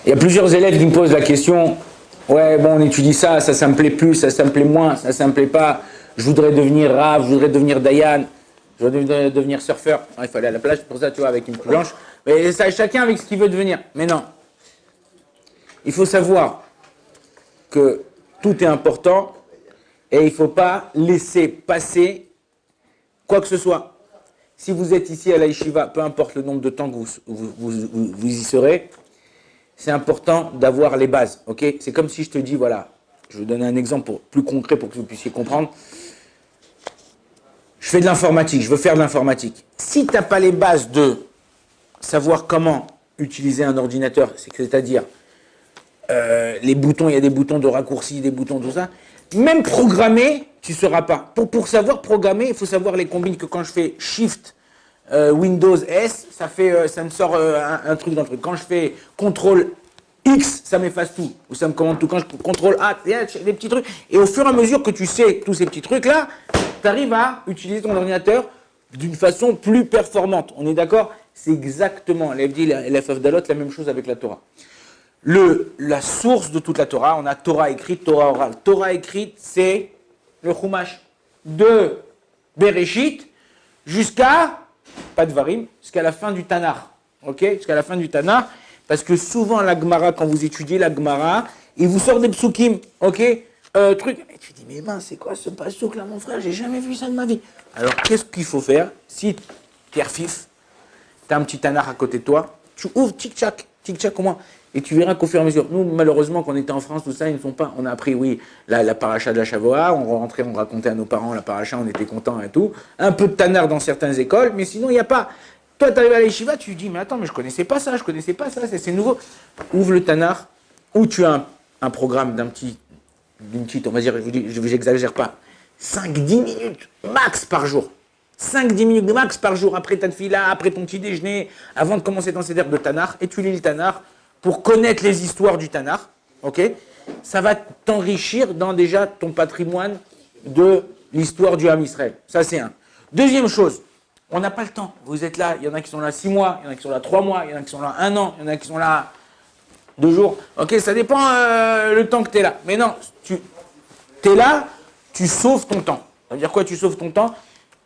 Il y a plusieurs élèves qui me posent la question, ouais, bon, on étudie ça, ça me plaît plus, ça me plaît moins, ça me plaît pas. Je voudrais devenir Rav, je voudrais devenir Dayan, je voudrais devenir surfeur. Non, il faut aller à la plage pour ça, tu vois, avec une planche. Mais ça, chacun avec ce qu'il veut devenir. Mais non. Il faut savoir que tout est important et il ne faut pas laisser passer quoi que ce soit. Si vous êtes ici à la yeshiva, peu importe le nombre de temps que vous y serez, c'est important d'avoir les bases. Okay, c'est comme si je te dis, voilà, je vais vous donner un exemple plus concret pour que vous puissiez comprendre. Je fais de l'informatique, je veux faire de l'informatique. Si tu n'as pas les bases de savoir comment utiliser un ordinateur, c'est-à-dire les boutons, il y a des boutons de raccourci, des boutons, tout ça, même programmer, tu ne sauras pas. Pour savoir programmer, il faut savoir les combines que quand je fais Shift, Windows S, ça me sort un truc dans le truc. Quand je fais CTRL X, ça m'efface tout, ou ça me commande tout. Quand je CTRL A, il y a des petits trucs. Et au fur et à mesure que tu sais tous ces petits trucs-là, tu arrives à utiliser ton ordinateur d'une façon plus performante. On est d'accord? C'est exactement, la même chose avec la Torah. La source de toute la Torah, on a Torah écrite, Torah orale. Torah écrite, c'est le Chumash de Bereshit jusqu'à, pas de Varim, jusqu'à la fin du Tanar. Ok? Jusqu'à la fin du Tanar. Parce que souvent, la Gemara, quand vous étudiez la Gemara, il vous sort des psukim. Ok? Truc. Et tu dis, mais mince, c'est quoi ce pasuk là, mon frère? J'ai jamais vu ça de ma vie. Alors, qu'est-ce qu'il faut faire? Si tu es fif, tu as un petit Tanar à côté de toi, tu ouvres tic-tac au moins. Et tu verras qu'au fur et à mesure, nous, malheureusement, quand on était en France, tout ça, ils ne font pas. On a appris, oui, la paracha de la Shavoah, on rentrait, on racontait à nos parents la paracha, on était contents et tout. Un peu de Tanar dans certaines écoles, mais sinon, il n'y a pas. Toi, tu arrives à l'Yeshiva, tu dis, mais attends, mais je ne connaissais pas ça, c'est nouveau. Ouvre le Tanar, ou tu as un programme d'une petite, on va dire, je n'exagère pas, 5-10 minutes max par jour. 5-10 minutes max par jour, après ta fila, après ton petit déjeuner, avant de commencer ton seder de Tanar, et tu lis le Tanar pour connaître les histoires du Tanar, ok? Ça va t'enrichir dans déjà ton patrimoine de l'histoire du Ham Israël. Ça, c'est un. Deuxième chose, on n'a pas le temps. Vous êtes là, il y en a qui sont là 6 mois, il y en a qui sont là 3 mois, il y en a qui sont là 1 an, il y en a qui sont là 2 jours. Ok, ça dépend le temps que tu es là. Mais non, tu es là, tu sauves ton temps. Ça veut dire quoi, tu sauves ton temps?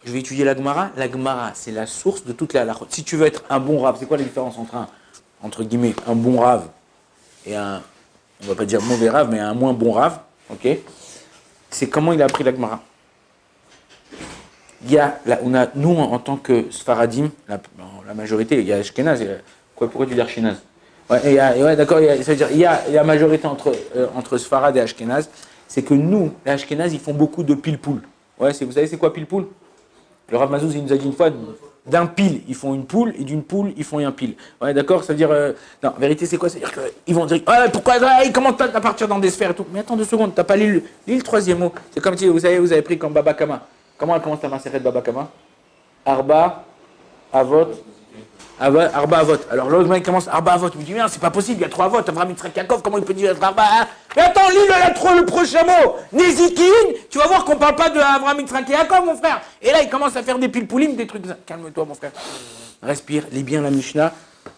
Je vais étudier la Gemara. La Gemara, c'est la source de toute la halachot. Si tu veux être un bon rave, c'est quoi la différence entre guillemets, un bon rave et un, on va pas dire mauvais rave, mais un moins bon rave, ok? C'est comment il a appris la Gemara. Nous, en tant que Sfaradim, la majorité, il y a Ashkenaz. Pourquoi tu dis Ashkenaz? Ouais, d'accord, ça veut dire il y a la majorité entre Sfarad et Ashkenaz. C'est que nous, les Ashkenaz, ils font beaucoup de pile-poule. Ouais, vous savez c'est quoi pile-poule? Le Rav Mazouz, il nous a dit une fois, d'un pile, ils font une poule, et d'une poule, ils font un pile. Ouais, d'accord, ça veut dire... non, en vérité, c'est quoi? C'est-à-dire qu'ils vont dire, ah, pourquoi ils commencent à partir dans des sphères et tout. Mais attends 2 secondes, t'as pas lu le troisième mot. C'est comme si, vous savez, vous avez pris comme Baba Kama. Comment elle commence ta maseret Baba Kama? Arba, Avot, Arba Avot. Alors l'autre mec commence Arba Avot. Il me dit, mais non, c'est pas possible, il y a 3 Avot. Avraham Yitzhak Yaakov, comment il peut dire Arba? Mais attends, lis le prochain mot. Nézikin, tu vas voir qu'on parle pas de Avraham Yitzhak Yaakov, mon frère. Et là, il commence à faire des pilpoulim, des trucs. Calme-toi, mon frère. Respire, lis bien la Mishnah.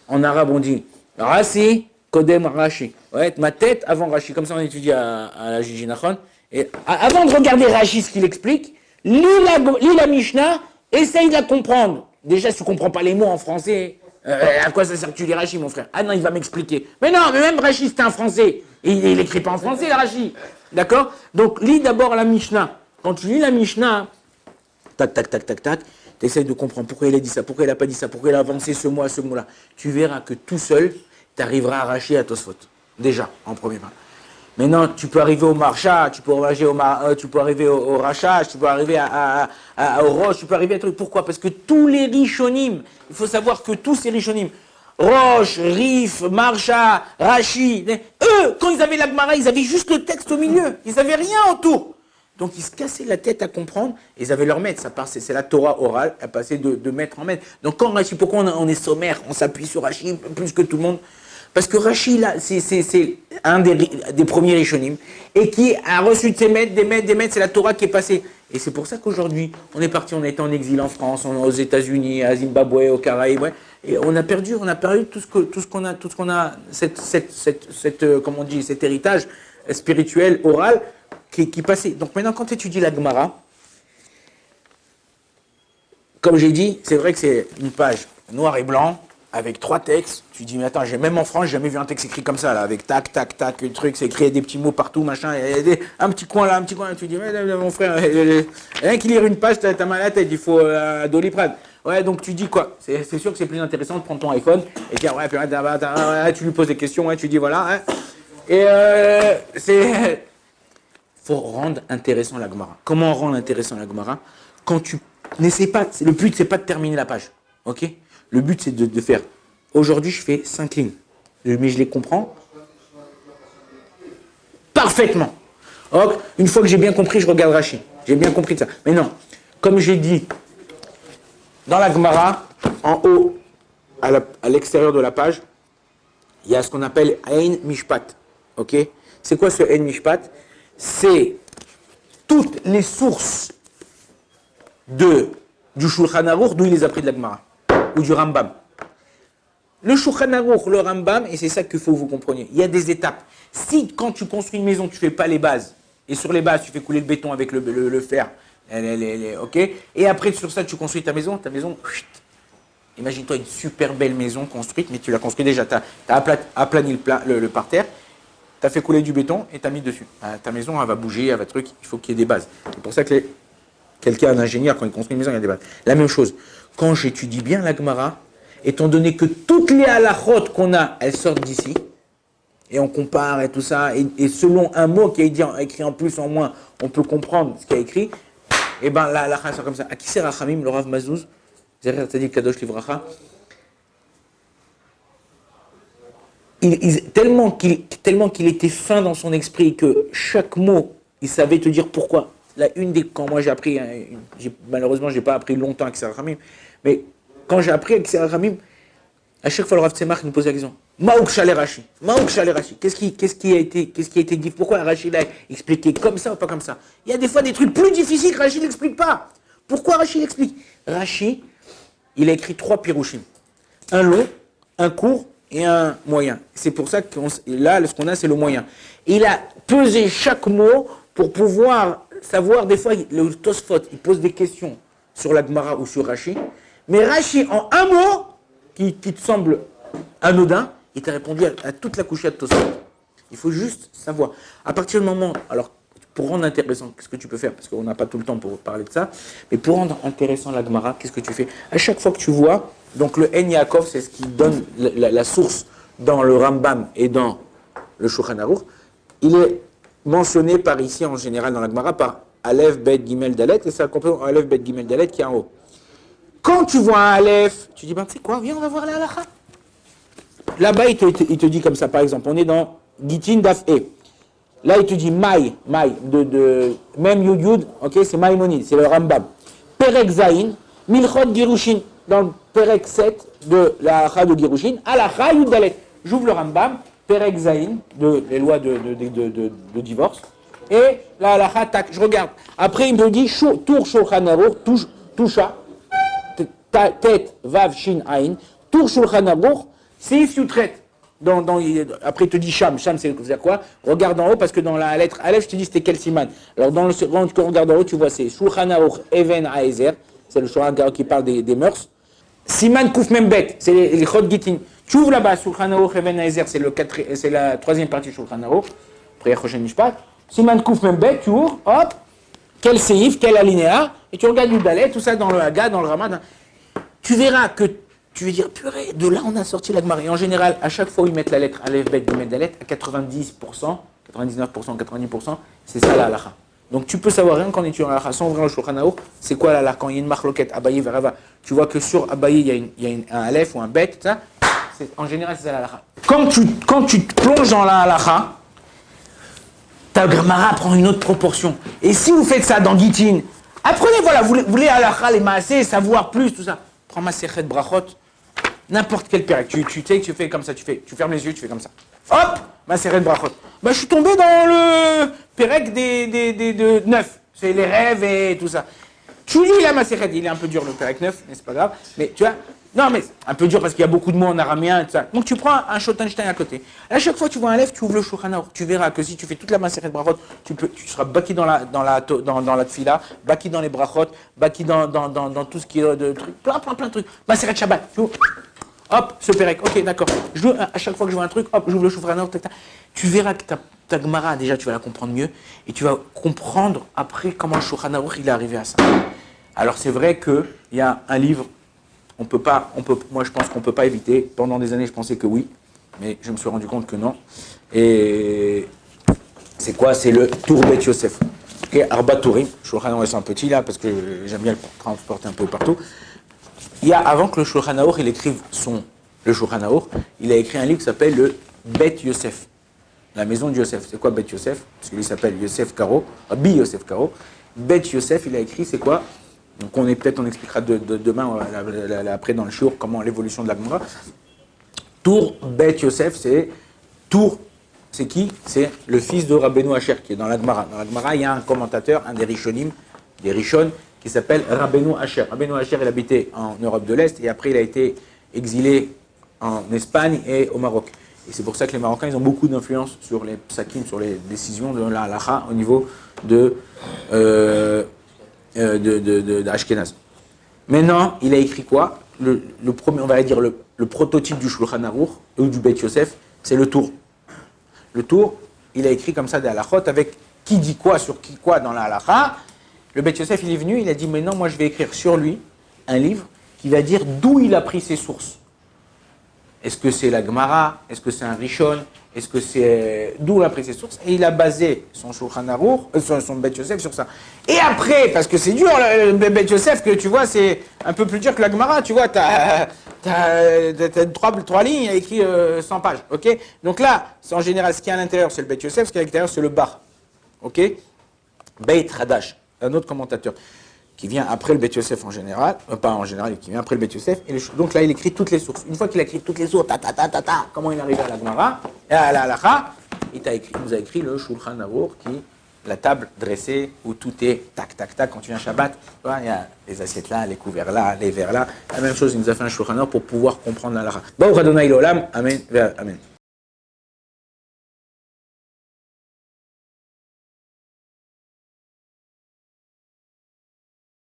En arabe, on dit Rasi, Kodem, Rashi. Ouais, ma tête avant Rashi. Comme ça, on étudie à la Gigi Nachon. Et avant de regarder Rashi, ce qu'il explique, lis la Mishnah, essaye de la comprendre. Déjà, si tu ne comprends pas les mots en français, à quoi ça sert que tu lis Rashi, mon frère? Ah non, il va m'expliquer. Mais non, mais même Rashi, c'est un français. Et il n'écrit pas en français, le Rashi. D'accord? Donc, lis d'abord la Mishnah. Quand tu lis la Mishnah, tac, tu essayes de comprendre pourquoi il a dit ça, pourquoi il n'a pas dit ça, pourquoi il a avancé ce mot à ce mot-là. Tu verras que tout seul, tu arriveras à Rashi à Tosfot. Déjà, en premier pas. Maintenant, tu peux arriver au Marcha, tu peux arriver au Racha, tu peux arriver au Roche, tu peux arriver à truc. Pourquoi? Parce que tous les Rishonim, il faut savoir que tous ces Rishonim, Roche, Rif, Marcha, Rashi, eux, quand ils avaient la Gemara, ils avaient juste le texte au milieu. Ils n'avaient rien autour. Donc ils se cassaient la tête à comprendre, et ils avaient leur maître. C'est la Torah orale, elle passait de maître en maître. Donc quand Rashi, pourquoi on est sommaire, on s'appuie sur Rashi plus que tout le monde? Parce que Rashi, là, c'est un des premiers Rishonim, et qui a reçu de ses maîtres, des maîtres, c'est la Torah qui est passée. Et c'est pour ça qu'aujourd'hui, on est parti, on a été en exil en France, aux États-Unis, à Zimbabwe, aux Caraïbes, ouais, et on a perdu tout ce qu'on a, comment on dit, cet héritage spirituel, oral, qui passait. Donc maintenant, quand tu étudies la Gemara, comme j'ai dit, c'est vrai que c'est une page noir et blanc, avec 3 textes. Tu dis, mais attends, même en France, j'ai jamais vu un texte écrit comme ça, là, avec tac, tac, tac, le truc, c'est écrit des petits mots partout, machin, et un petit coin là, un petit coin là. Tu dis, mais mon frère, rien qu'il lire une page, t'as mal à la tête, il faut Doliprane. Ouais, donc tu dis quoi? C'est sûr que c'est plus intéressant de prendre ton iPhone et dire, ouais, puis, tu lui poses des questions, ouais, tu dis, voilà. Hein. Et faut rendre intéressant la Gemara. Comment rendre intéressant la Gemara? Quand tu n'essaies pas, le but, c'est pas de terminer la page, ok? Le but, c'est de faire. Aujourd'hui, je fais 5 lignes. Mais je les comprends parfaitement. Donc, une fois que j'ai bien compris, je regarde Rashi. J'ai bien compris ça. Mais non, comme j'ai dit, dans la Gemara, en haut, à l'extérieur de la page, il y a ce qu'on appelle Ein Mishpat. Ok? C'est quoi ce Ein Mishpat? C'est toutes les sources du Shulchan Aruch, d'où il les a pris de la Gemara. Ou du Rambam. Le Shulchan Aruch, le Rambam, et c'est ça qu'il faut que vous compreniez, il y a des étapes. Si quand tu construis une maison, tu ne fais pas les bases, et sur les bases, tu fais couler le béton avec le fer, ok, et après sur ça, tu construis ta maison, imagine-toi une super belle maison construite, mais tu l'as construite déjà, tu as aplani le parterre, tu as fait couler du béton et tu as mis dessus. Ta maison, elle va bouger, elle va truc, il faut qu'il y ait des bases. C'est pour ça que quelqu'un, un ingénieur, quand il construit une maison, il y a des bases. La même chose. Quand j'étudie bien la Gemara, étant donné que toutes les halachot qu'on a, elles sortent d'ici, et on compare et tout ça, et selon un mot qui est écrit en plus, en moins, on peut comprendre ce qu'il y a écrit, et bien la halakha sort comme ça. Akisser Rachamim, le Rav Mazouz, Zerer Tzadik Kadosh Livracha, tellement qu'il était fin dans son esprit que chaque mot, il savait te dire pourquoi. Quand moi j'ai appris, malheureusement je n'ai pas appris longtemps avec Sarah Hamim, mais quand j'ai appris avec Sarah Hamim, à chaque fois le Rav Tzemach nous pose la question, Maouk Shalé Rashi, qu'est-ce qui a été dit, pourquoi Rashi l'a expliqué comme ça ou pas comme ça? Il y a des fois des trucs plus difficiles que Rashi n'explique pas. Pourquoi Rashi l'explique? Rashi, il a écrit 3 pirouchim, un long, un court et un moyen. C'est pour ça que là, ce qu'on a, c'est le moyen. Il a pesé chaque mot pour pouvoir savoir, des fois, le Tosfot, il pose des questions sur la Gemara ou sur Rashi, mais Rashi, en un mot, qui te semble anodin, il t'a répondu à toute la couchette de Tosfot. Il faut juste savoir. À partir du moment, alors, pour rendre intéressant, qu'est-ce que tu peux faire? Parce qu'on n'a pas tout le temps pour parler de ça, mais pour rendre intéressant la Gemara, qu'est-ce que tu fais? À chaque fois que tu vois, donc le En Yaakov, c'est ce qui donne la source dans le Rambam et dans le Shulchan Aruch, il est mentionné par ici en général dans la Gemara par Aleph, Bet, Gimel, Dalet, et ça accompagne Aleph, Bet, Gimel, Dalet qui est en haut. Quand tu vois un Aleph, tu dis, ben tu sais quoi, viens, on va voir la halakha. Là-bas, il te dit comme ça, par exemple, on est dans Gitin Daf E. Là, il te dit Maï, même Yud Yud, ok, c'est Maïmonide, c'est le Rambam. Perek Zayin, Milchot Girushin, dans le Perek 7 de la halakha de Girushin, halakha Yud Dalet. J'ouvre le Rambam, Perek Zayin, les lois de divorce, et la halakha, tac, je regarde. Après, il me dit, Tour Shulchan Aruch, Toucha, Tête, Vav, Shin, Ain, Tour Shulchan Aruch, c'est Yutret. Après, il te dit Sham, c'est quoi? Regarde en haut, parce que dans la lettre Aleph, je te dis c'était quel siman. Alors, quand tu regardes en haut, tu vois, c'est Shulchan Aruch, Even, Aezer, c'est le Shulchan Aruch qui parle des mœurs. Siman Kouf Membet, c'est les Chod Gitin. Tu ouvres là-bas, Shulchan Aruch, Even, Aezer, c'est la 3e partie de Shulchan Aruch, après Choshen Mishpat. Siman Kouf Membet, tu ouvres, hop, quel séif, quel alinéa, et tu regardes Yudalet, tout ça dans le Haga, dans le Ramad. Tu verras que tu veux dire, purée, de là on a sorti la Gemara. Et en général, à chaque fois où ils mettent la lettre Aleph, Bet, Gimel, Dalet, à 90%, 99%, 90%, c'est ça la halakha. Donc tu peux savoir rien qu'en étudiant la halakha, sans ouvrir le Shulchan Aruch, c'est quoi la halakha? Quand il y a une marloquette, Abaye, Verava, tu vois que sur Abaye, il y a un Aleph ou un Bet, ça, en général, c'est ça la halakha. Quand tu te plonges dans la halakha, ta Gemara prend une autre proportion. Et si vous faites ça dans Gitin, apprenez, voilà, vous voulez halakha, les maaseh, savoir plus, tout ça. Prends ma Sechet Brachot. n'importe quel pérec. Tu sais que tu fais comme ça, tu fermes les yeux, tu fais comme ça. Hop, Maseret Brachot. Bah, je suis tombé dans le pérec de 9. C'est les rêves et tout ça. Tu lis la Maseret, il est un peu dur le pérec 9, mais c'est pas grave. Mais tu vois, non mais un peu dur parce qu'il y a beaucoup de mots en araméen et tout ça. Donc tu prends un Schottenstein à côté. À chaque fois que tu vois un lèvre, tu ouvres le Shulchan Aruch. Tu verras que si tu fais toute la Maseret Brachot, tu seras baki dans la tfila, baki dans les brachot, baki dans tout ce qui est de trucs, plein de trucs. Maseret Shabbat. Hop, ce pérec, ok, d'accord. À chaque fois que je vois un truc, hop, j'ouvre le Shulchan Aruch. Tu verras que ta Gemara, déjà, tu vas la comprendre mieux. Et tu vas comprendre après comment le Shulchan Aruch il est arrivé à ça. Alors c'est vrai qu'il y a un livre, moi je pense qu'on ne peut pas éviter. Pendant des années, je pensais que oui, mais je me suis rendu compte que non. Et c'est quoi? C'est le Tour Bet Yosef. Okay, Arba Tourim. Shulchan Aruch, c'est un petit là, parce que j'aime bien le transporter un peu partout. Il y a, avant que le Shulchan Aruch il écrive le Shulchan Aruch, il a écrit un livre qui s'appelle le Bet Yosef. La maison de Yosef. C'est quoi Bet Yosef? Parce qu'il s'appelle Yosef Karo, Rabbi Yosef Karo. Bet Yosef, il a écrit, c'est quoi? Donc on expliquera demain, après dans le shiur, comment l'évolution de la Gemara. Tour Bet Yosef, c'est qui? C'est le fils de Rabbeinu Asher, qui est dans la Gemara. Dans la Gemara, il y a un commentateur, un des Rishonim, des Rishon, qui s'appelle Rabbeinu Asher. Rabbeinu Asher, il habitait en Europe de l'Est, et après il a été exilé en Espagne et au Maroc. Et c'est pour ça que les Marocains, ils ont beaucoup d'influence sur les psakim, sur les décisions de la halacha au niveau de Ashkenaz. Maintenant, il a écrit quoi? Le premier, on va dire le prototype du Shulchan Aruch ou du Bet Yosef, c'est le Tour. Le Tour, il a écrit comme ça des halachot avec qui dit quoi sur qui quoi dans la halacha. Le Bet Yosef, il est venu, il a dit maintenant, moi je vais écrire sur lui un livre qui va dire d'où il a pris ses sources. Est-ce que c'est la Gemara? Est-ce que c'est un Rishon? Est-ce que c'est d'où il a pris ses sources? Et il a basé son Shulchan Aruch, son Bet Yosef sur ça. Et après, parce que c'est dur le Bet Yosef, que tu vois, c'est un peu plus dur que la Gemara, tu vois, t'as trois lignes, il a écrit 100 pages, ok? Donc là, en général, ce qui est à l'intérieur, c'est le Bet Yosef, ce qui est à l'extérieur, c'est le Bar, ok? Beit Hadash, un autre commentateur, qui vient après le Bet Yosef en général, pas en général, qui vient après le Bet Yosef, et donc là il écrit toutes les sources. Une fois qu'il a écrit toutes les sources, comment il arrive à la Gemara, et à la Halacha, il nous a écrit le Shulchan Aruch, la table dressée, où tout est tac, tac, tac, quand tu viens Shabbat, il y a les assiettes là, les couverts là, les verres là, la même chose, il nous a fait un Shulchan Aruch pour pouvoir comprendre la Halacha. Baruch Adonai l'Olam, Amen, Amen.